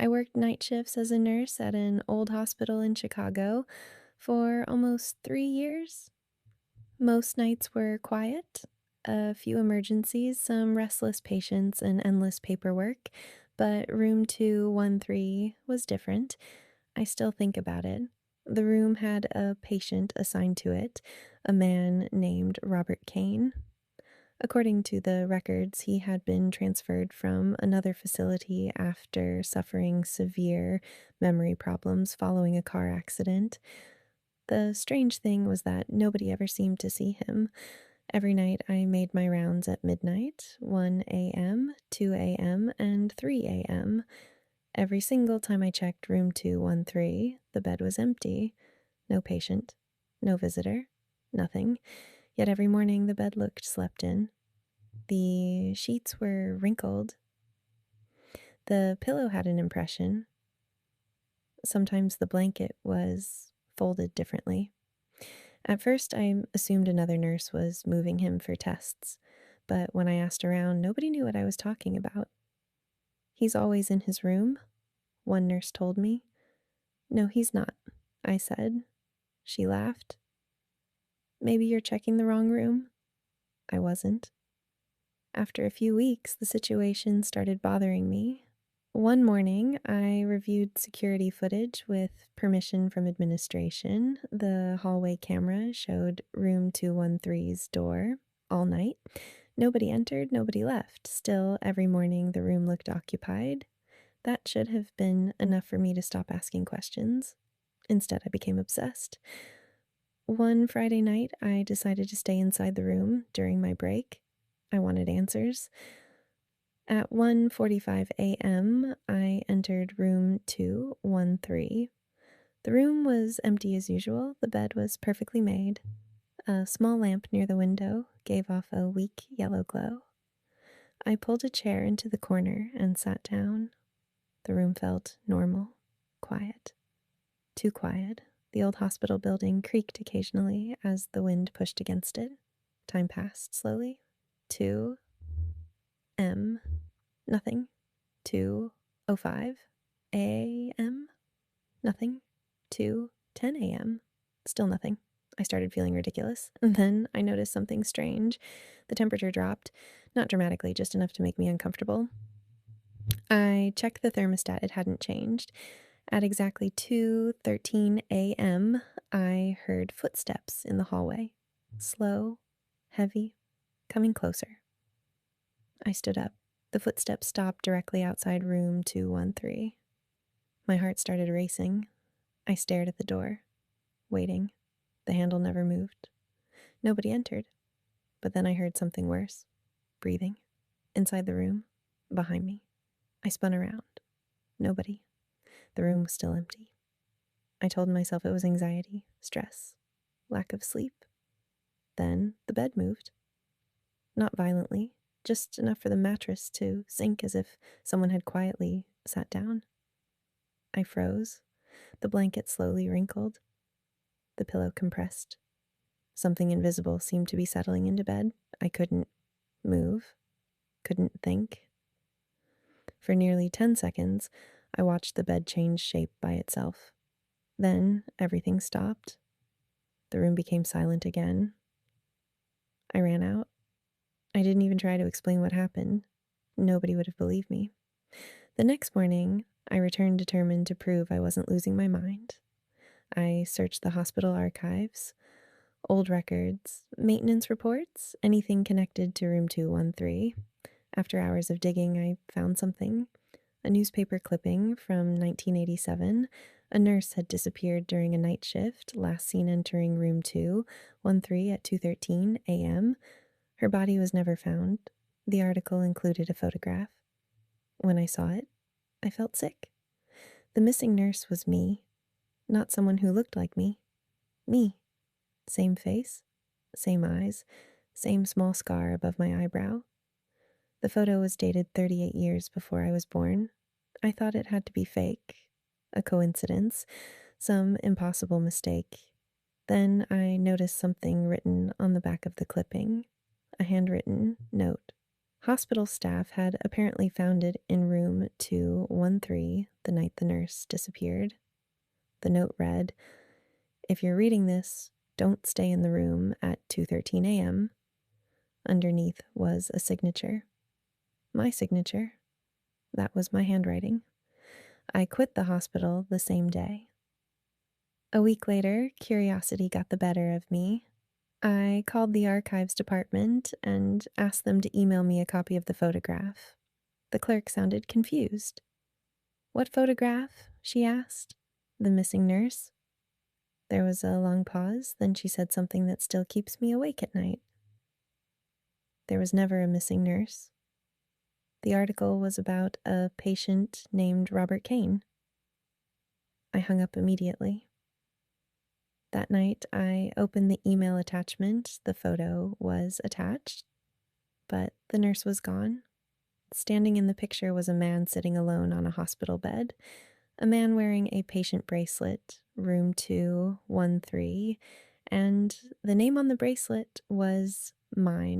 I worked night shifts as a nurse at an old hospital in Chicago for almost 3 years. Most nights were quiet, a few emergencies, some restless patients, and endless paperwork, but room 213 was different. I still think about it. The room had a patient assigned to it, a man named Robert Kane. According to the records, he had been transferred from another facility after suffering severe memory problems following a car accident. The strange thing was that nobody ever seemed to see him. Every night I made my rounds at midnight, 1 a.m., 2 a.m., and 3 a.m. Every single time I checked room 213, the bed was empty. No patient, no visitor, nothing. Yet every morning the bed looked slept in. The sheets were wrinkled. The pillow had an impression. Sometimes the blanket was folded differently. At first, I assumed another nurse was moving him for tests, but when I asked around, nobody knew what I was talking about. He's always in his room, one nurse told me. No, he's not, I said. She laughed. Maybe you're checking the wrong room? I wasn't. After a few weeks, the situation started bothering me. One morning, I reviewed security footage with permission from administration. The hallway camera showed room 213's door all night. Nobody entered, nobody left. Still, every morning the room looked occupied. That should have been enough for me to stop asking questions. Instead, I became obsessed. One Friday night, I decided to stay inside the room during my break. I wanted answers. At 1:45 a.m., I entered room 213. The room was empty as usual. The bed was perfectly made. A small lamp near the window gave off a weak yellow glow. I pulled a chair into the corner and sat down. The room felt normal, quiet. Too quiet. The old hospital building creaked occasionally as the wind pushed against it. Time passed slowly. 2 m. Nothing. 2:05 a.m. Nothing. 2:10 a.m. Still nothing. I started feeling ridiculous. And then I noticed something strange. The temperature dropped, not dramatically, just enough to make me uncomfortable. I checked the thermostat. It hadn't changed. At exactly 2:13 a.m., I heard footsteps in the hallway. Slow, heavy, coming closer. I stood up. The footsteps stopped directly outside room 213. My heart started racing. I stared at the door, waiting. The handle never moved. Nobody entered. But then I heard something worse. Breathing. Inside the room. Behind me. I spun around. Nobody. The room was still empty. I told myself it was anxiety, stress, lack of sleep. Then the bed moved. Not violently, just enough for the mattress to sink as if someone had quietly sat down. I froze. The blanket slowly wrinkled. The pillow compressed. Something invisible seemed to be settling into bed. I couldn't move, couldn't think. For nearly 10 seconds, I watched the bed change shape by itself. Then everything stopped. The room became silent again. I ran out. I didn't even try to explain what happened. Nobody would have believed me. The next morning, I returned determined to prove I wasn't losing my mind. I searched the hospital archives, old records, maintenance reports, anything connected to room 213. After hours of digging, I found something. A newspaper clipping from 1987. A nurse had disappeared during a night shift, last seen entering room 213 at 2:13 a.m. Her body was never found. The article included a photograph. When I saw it, I felt sick. The missing nurse was me, not someone who looked like me. Me. Same face, same eyes, same small scar above my eyebrow. The photo was dated 38 years before I was born. I thought it had to be fake, a coincidence, some impossible mistake. Then I noticed something written on the back of the clipping, a handwritten note. Hospital staff had apparently found it in room 213 the night the nurse disappeared. The note read, "If you're reading this, don't stay in the room at 2:13 a.m." Underneath was a signature. My signature. That was my handwriting. I quit the hospital the same day. A week later, curiosity got the better of me. I called the archives department and asked them to email me a copy of the photograph. The clerk sounded confused. "What photograph?" she asked. "The missing nurse?" There was a long pause, then she said something that still keeps me awake at night. There was never a missing nurse. The article was about a patient named Robert Kane. I hung up immediately. That night, I opened the email attachment. The photo was attached, but the nurse was gone. Standing in the picture was a man sitting alone on a hospital bed, a man wearing a patient bracelet, room 213, and the name on the bracelet was mine.